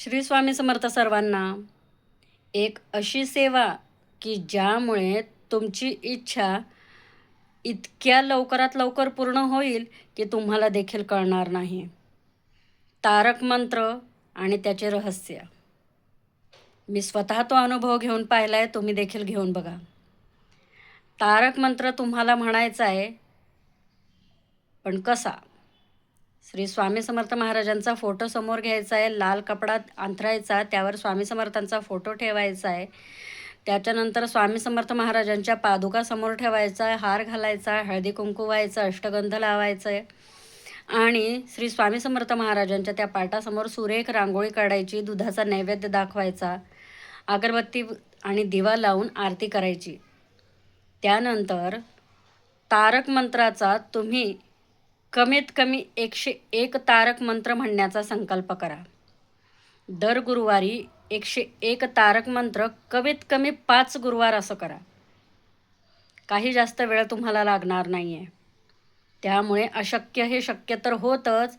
श्री स्वामी समर्थ सर्वांना. एक अशी सेवा की ज्यामुळे तुमची इच्छा इतक्या लवकरात लवकर पूर्ण होईल की तुम्हाला देखील कळणार नाही. तारक मंत्र आणि त्याचे रहस्य. मी स्वतः तो अनुभव घेऊन पाहिला आहे, तुम्ही देखील घेऊन बघा. तारक मंत्र तुम्हाला म्हणायचा आहे, पण कसा? श्री स्वामी समर्थ महाराजांचा फोटो समोर घ्यायचा आहे, लाल कपडा अंथरायचा, त्यावर स्वामी समर्थांचा फोटो ठेवायचा आहे. त्याच्यानंतर स्वामी समर्थ महाराजांच्या पादुका समोर ठेवायचा आहे, हार घालायचा, हळदी कुंकू व्हायचं, अष्टगंध लावायचं आहे आणि श्री स्वामी समर्थ महाराजांच्या त्या पाटासमोर सुरेख रांगोळी काढायची, दुधाचा नैवेद्य दाखवायचा, अगरबत्ती आणि दिवा लावून आरती करायची. त्यानंतर तारक मंत्राचा तुम्ही कमीत कमी 101 तारक मंत्र म्हणण्याचा संकल्प करा. दर गुरुवारी 101 तारक मंत्र, कमीत कमी 5 गुरुवार असं करा. काही जास्त वेळ तुम्हाला लागणार नाही आहे. त्यामुळे अशक्य हे शक्य तर होतच,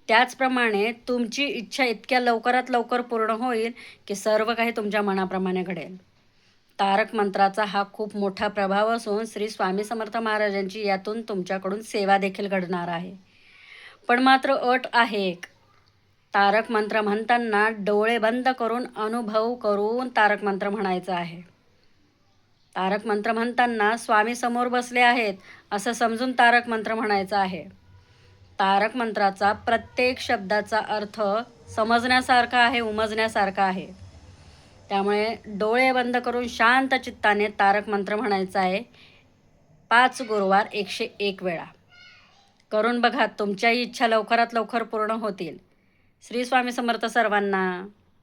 त्याचप्रमाणे तुमची इच्छा इतक्या लवकरात लवकर पूर्ण होईल की सर्व काही तुमच्या मनाप्रमाणे घडेल. तारक मंत्राचा हा खूप मोठा प्रभाव असून श्री स्वामी समर्थ महाराजांची यातून तुमच्याकडून सेवा देखील घडणार आहे. पण मात्र अट आहे एक. तारक मंत्र म्हणताना डोळे बंद करून अनुभव करून तारक मंत्र म्हणायचं आहे. तारक मंत्र म्हणताना स्वामी समोर बसले आहेत असं समजून तारक मंत्र म्हणायचं आहे. तारक मंत्राचा प्रत्येक शब्दाचा अर्थ समजण्यासारखा आहे, उमजण्यासारखा आहे. त्यामुळे डोळे बंद करून शांत चित्ताने तारक मंत्र म्हणायचा आहे. 5 गुरुवार 101 वेळा करून बघा, तुमच्याही इच्छा लवकरात लवकर पूर्ण होतील. श्री स्वामी समर्थ सर्वांना.